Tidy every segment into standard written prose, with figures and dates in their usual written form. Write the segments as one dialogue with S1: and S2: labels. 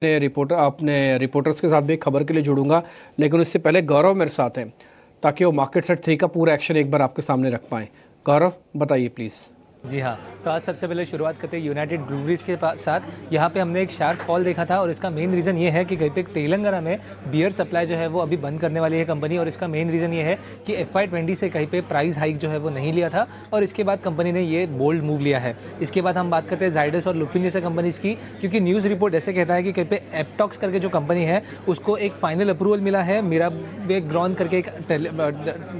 S1: अपने रिपोर्टर्स के साथ भी एक खबर के लिए जुड़ूंगा, लेकिन उससे पहले गौरव मेरे साथ हैं ताकि वो मार्केट सेट 3 का पूरा एक्शन एक बार आपके सामने रख पाएँ। गौरव, बताइए प्लीज़।
S2: जी हाँ, तो आज सबसे पहले शुरुआत करते हैं यूनाइटेड ब्रूवरीज के साथ। यहाँ पे हमने एक शार्प फॉल देखा था और इसका मेन रीज़न ये है कि कहीं पे तेलंगाना में बियर सप्लाई जो है वो अभी बंद करने वाली है कंपनी, और इसका मेन रीज़न ये है कि FY20 से कहीं पे प्राइस हाइक जो है वो नहीं लिया था और इसके बाद कंपनी ने ये बोल्ड मूव लिया है। इसके बाद हम बात करते हैं जाइडस और लुपिन जैसे कंपनीज़ की, क्योंकि न्यूज़ रिपोर्ट ऐसे कहता है कि कहीं पे एप्टॉक्स करके जो कंपनी है उसको एक फाइनल अप्रूवल मिला है मिराबेग्रॉन करके एक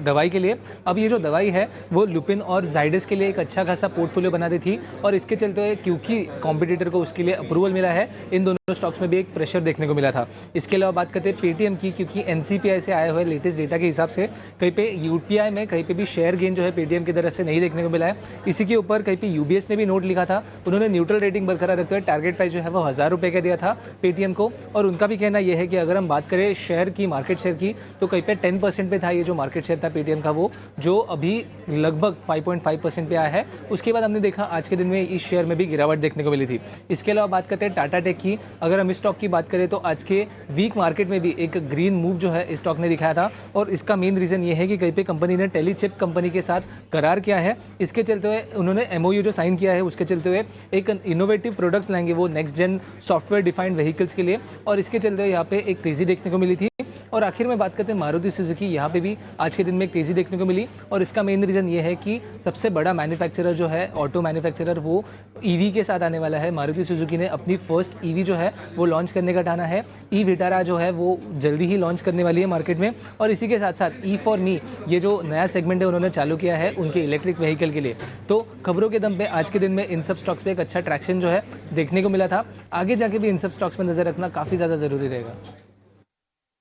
S2: दवाई के लिए। अब ये जो दवाई है वो लुपिन और जाइडस के लिए एक अच्छा खासा पोर्टफोलियो बना दी थी, और इसके चलते हुए क्योंकि कॉम्पिटिटर को उसके लिए अप्रूवल मिला है, इन दोनों स्टॉक्स में भी एक प्रेशर देखने को मिला था। इसके अलावा बात करते हैं पेटीएम की, क्योंकि NCPI से आए हुए लेटेस्ट डेटा के हिसाब से कहीं पे UPI में कहीं पे भी शेयर गेन जो है पेटीएम की तरफ से नहीं देखने को मिला है। इसी के ऊपर कहीं पे UBS ने भी नोट लिखा था, उन्होंने न्यूट्रल रेटिंग बरकरार रखते हुए टारगेट प्राइस जो है वो 1000 रुपये का दिया था पेटीएम को, और उनका भी कहना यह है कि अगर हम बात करें शेयर की, मार्केट शेयर की, तो कहीं पे 10% पे था ये जो मार्केट शेयर था पेटीएम का, वो जो अभी लगभग 5.5% पे आया है। उसके बाद हमने देखा आज के दिन में इस शेयर में भी गिरावट देखने को मिली थी। इसके अलावा बात करते हैं टाटा टेक की। अगर हम इस स्टॉक की बात करें तो आज के वीक मार्केट में भी एक ग्रीन मूव जो है इस स्टॉक ने दिखाया था, और इसका मेन रीजन ये है कि कहीं पे कंपनी ने टेलीचिप कंपनी के साथ करार किया है। इसके चलते हुए उन्होंने MOU जो साइन किया है उसके चलते हुए एक इनोवेटिव प्रोडक्ट्स लाएंगे वो next gen software defined vehicles के लिए, और इसके चलते हुए यहाँ पे एक तेजी देखने को मिली थी। और आखिर में बात करते हैं मारुति सुजुकी, यहाँ पे भी आज के दिन में एक तेजी देखने को मिली, और इसका मेन रीज़न ये है कि सबसे बड़ा मैन्युफैक्चरर जो है, ऑटो मैन्युफैक्चरर, वो EV के साथ आने वाला है। मारुति सुजुकी ने अपनी फर्स्ट EV जो है वो लॉन्च करने का ठाना है। E-विटारा जो है वो जल्दी ही लॉन्च करने वाली है मार्केट में, और इसी के साथ साथ E4Me ये जो नया सेगमेंट है उन्होंने चालू किया है उनके इलेक्ट्रिक व्हीकल के लिए। तो खबरों के दम पे आज के दिन में इन सब स्टॉक्स पे एक अच्छा ट्रैक्शन जो है देखने को मिला था। आगे जाके भी इन सब स्टॉक्स पर नजर रखना काफ़ी ज़्यादा ज़रूरी रहेगा।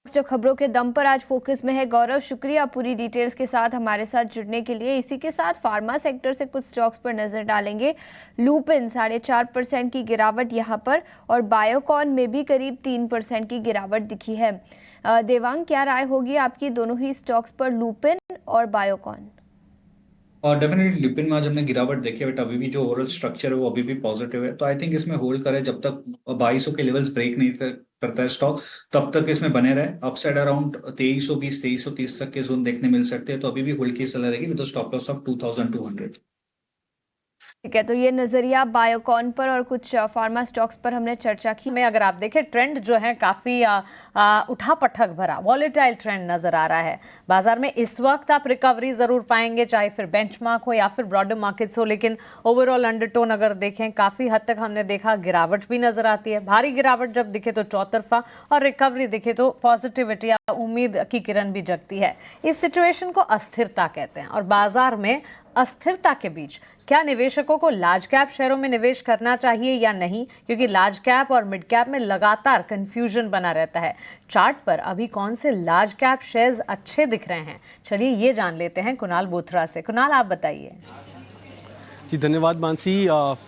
S3: जो खबरों के दम पर आज फोकस में है। गौरव, शुक्रिया पूरी डिटेल्स के साथ हमारे साथ जुड़ने के लिए। इसी के साथ फार्मा सेक्टर से कुछ स्टॉक्स पर नजर डालेंगे। लुपिन 4.5% की गिरावट यहाँ पर, और बायोकॉन में भी करीब 3% की गिरावट दिखी है। देवांग, क्या राय होगी आपकी दोनों ही स्टॉक्स पर, लुपिन और बायोकॉन?
S4: और डेफिनेटली लिपिन में आज हमने गिरावट देखी है, बट अभी भी जो ओवरऑल स्ट्रक्चर है वो अभी भी पॉजिटिव है। तो आई थिंक इसमें होल्ड करें जब तक 2200 के लेवल्स ब्रेक नहीं करता है स्टॉक, तब तक इसमें बने रहे। अपसाइड अराउंड 2320 2330 तक के जोन देखने मिल सकते हैं, तो अभी भी होल्ड की सलाह रहेगी विद स्टॉप लॉस ऑफ 2200।
S3: ठीक है, तो ये नजरिया बायोकॉन पर और कुछ फार्मा स्टॉक्स पर हमने चर्चा की।
S5: में अगर आप देखें ट्रेंड जो है काफ़ी उठापटक भरा वॉलेटाइल ट्रेंड नज़र आ रहा है बाजार में। इस वक्त आप रिकवरी ज़रूर पाएंगे, चाहे फिर बेंचमार्क हो या फिर ब्रॉडर मार्केट्स हो, लेकिन ओवरऑल अंडरटोन अगर देखें काफ़ी हद तक हमने देखा गिरावट भी नज़र आती है। भारी गिरावट जब दिखे तो चौतरफा, और रिकवरी दिखे तो पॉजिटिविटी या उम्मीद की किरण भी जगती है। इस सिचुएशन को अस्थिरता कहते हैं, और बाजार में अस्थिरता के बीच क्या निवेशकों को लार्ज कैप शेयरों में निवेश करना चाहिए या नहीं, क्योंकि लार्ज कैप और मिड कैप में लगातार कंफ्यूजन बना रहता है। चार्ट पर अभी कौन से लार्ज कैप शेयर्स अच्छे दिख रहे हैं, चलिए ये जान लेते हैं कुणाल बोथरा से। कुणाल, आप बताइए।
S6: जी धन्यवाद मानसी।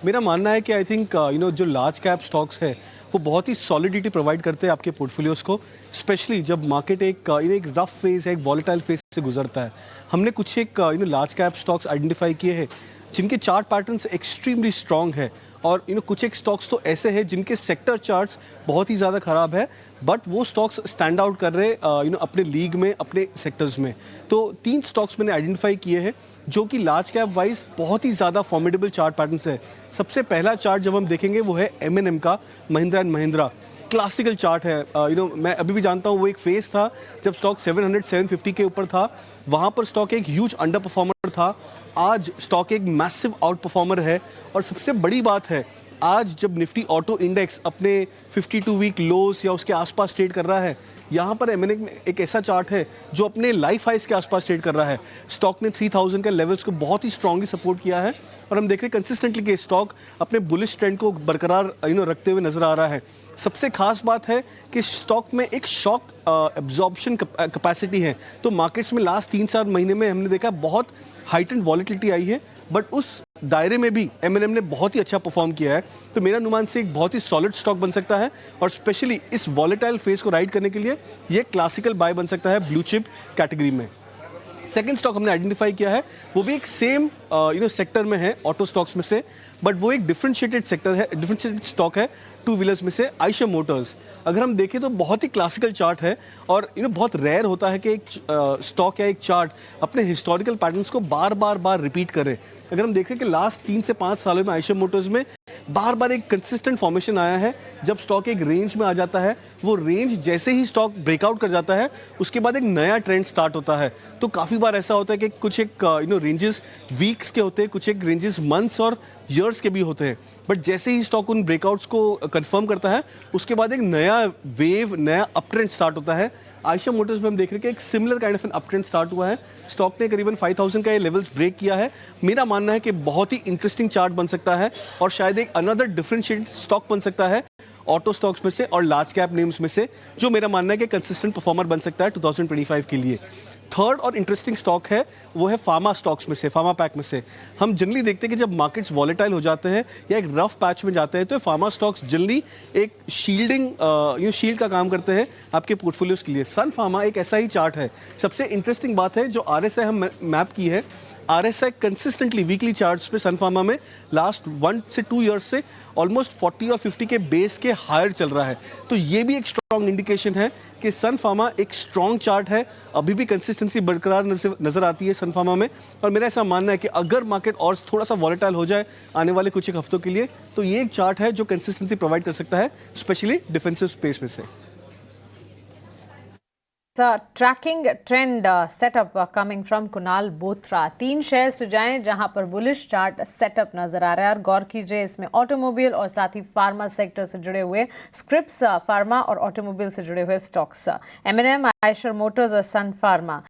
S6: मेरा मानना है कि आई थिंक जो लार्ज कैप स्टॉक्स है वो बहुत ही सॉलिडिटी प्रोवाइड करते हैं आपके पोर्टफोलियोज़ को, स्पेशली जब मार्केट एक रफ फेज है, एक वॉलेटाइल फेज से गुजरता है। हमने कुछ एक लार्ज कैप स्टॉक्स आइडेंटिफाई किए हैं जिनके चार्ट पैटर्न्स एक्सट्रीमली स्ट्रॉन्ग है, और कुछ एक स्टॉक्स तो ऐसे हैं जिनके सेक्टर चार्ट्स बहुत ही ज़्यादा ख़राब है, बट वो स्टॉक्स स्टैंड आउट कर रहे अपने लीग में, अपने सेक्टर्स में। तो 3 स्टॉक्स मैंने आइडेंटिफाई किए हैं जो कि लार्ज कैप वाइज बहुत ही ज़्यादा फॉर्मिडेबल चार्ट पैटर्न्स है। सबसे पहला चार्ट जब हम देखेंगे वो है M&M का, Mahindra and Mahindra. Classical chart है। मैं अभी भी जानता हूँ वो एक फेज था जब स्टॉक 700-750 के ऊपर था, वहाँ पर स्टॉक एक ह्यूज अंडर परफॉर्मर था। आज स्टॉक एक मैसिव आउट परफॉर्मर है, और सबसे बड़ी बात है आज जब निफ्टी ऑटो इंडेक्स अपने 52 वीक लोस या उसके आसपास ट्रेड कर रहा है, यहाँ पर M&M में एक ऐसा चार्ट है जो अपने लाइफ हाइस के आसपास ट्रेड कर रहा है। स्टॉक ने 3000 के लेवल्स को बहुत ही स्ट्रांगली सपोर्ट किया है, और हम देख रहे हैं कंसिस्टेंटली कि स्टॉक अपने बुलिश ट्रेंड को बरकरार रखते हुए नजर आ रहा है। सबसे खास बात है कि स्टॉक में एक शॉक एब्जॉर्प्शन कैपेसिटी है। तो मार्केट्स में लास्ट 3-4 महीने में हमने देखा बहुत हाइटेंड वॉलेटिलिटी आई है, बट उस दायरे में भी M&M ने बहुत ही अच्छा परफॉर्म किया है। तो मेरा अनुमान से एक बहुत ही सॉलिड स्टॉक बन सकता है, और स्पेशली इस वॉलेटाइल फेज को राइड करने के लिए ये क्लासिकल बाय बन सकता है ब्लू चिप कैटेगरी में। सेकंड स्टॉक हमने आइडेंटिफाई किया है, वो भी एक सेम सेक्टर में है ऑटो स्टॉक्स में से, बट वो एक डिफरेंशिएटेड सेक्टर है, डिफरेंशिएटेड स्टॉक है टू व्हीलर्स में से, आयशर मोटर्स। अगर हम देखें तो बहुत ही क्लासिकल चार्ट है और बहुत रेयर होता है कि एक स्टॉक या एक चार्ट अपने हिस्टोरिकल पैटर्न्स को बार बार रिपीट करे। अगर हम देखें कि लास्ट 3 से 5 सालों में आयशर मोटर्स में बार बार एक कंसिस्टेंट फॉर्मेशन आया है। जब स्टॉक एक रेंज में आ जाता है, वो रेंज जैसे ही स्टॉक ब्रेकआउट कर जाता है, उसके बाद एक नया ट्रेंड स्टार्ट होता है। तो काफ़ी बार ऐसा होता है कि कुछ एक रेंजेस वीक्स के होते हैं, कुछ एक रेंजेस मंथ्स और ईयर्स के भी होते हैं, बट जैसे ही स्टॉक उन ब्रेकआउट्स को कंफर्म करता है, उसके बाद एक नया वेव, नया अप ट्रेंड स्टार्ट होता है। आयशर मोटर्स में हम देख रहे हैं कि एक similar kind of an up trend start हुआ है। स्टॉक ने करीबन 5000 का ये लेवल्स ब्रेक किया है। मेरा मानना है कि बहुत ही इंटरेस्टिंग चार्ट बन सकता है और शायद एक अनदर डिफरेंशिएटेड स्टॉक बन सकता है ऑटो स्टॉक्स में से और लार्ज कैप नेम्स में से, जो मेरा मानना है कि कंसिस्टेंट परफॉर्मर बन सकता है 2025 के लिए। थर्ड और इंटरेस्टिंग स्टॉक है वो है फार्मा स्टॉक्स में से, फार्मा पैक में से। हम जनरली देखते हैं कि जब मार्केट्स वॉलेटाइल हो जाते हैं या एक रफ पैच में जाते हैं, तो फार्मा स्टॉक्स जनरली एक शील्ड का काम करते हैं आपके पोर्टफोलियोज के लिए। सन फार्मा एक ऐसा ही चार्ट है। सबसे इंटरेस्टिंग बात है, जो RSI हम मैप की है, RSI कंसिस्टेंटली वीकली चार्ट्स पे सन फार्मा में लास्ट 1 से 2 ईयर्स से ऑलमोस्ट 40 और 50 के बेस के हायर चल रहा है। तो ये भी एक स्ट्रॉन्ग इंडिकेशन है कि सन फार्मा एक स्ट्रॉन्ग चार्ट है। अभी भी कंसिस्टेंसी बरकरार नजर आती है सन फार्मा में, और मेरा ऐसा मानना है कि अगर मार्केट और थोड़ा सा वॉलेटाइल हो जाए आने वाले कुछ एक हफ्तों के लिए, तो ये एक चार्ट है जो कंसिस्टेंसी प्रोवाइड कर सकता है, स्पेशली डिफेंसिव स्पेस में से।
S5: Tracking trend setup coming from Kunal Bothra. 3 shares सुझाएं जहां पर बुलिश चार्ट सेटअप नजर आ रहा है, और गौर कीजिए इसमें ऑटोमोबाइल और साथ ही फार्मा सेक्टर से जुड़े हुए स्क्रिप्स, फार्मा और ऑटोमोबाइल से जुड़े हुए स्टॉक्स, M&M, आयशर मोटर्स और सन फार्मा।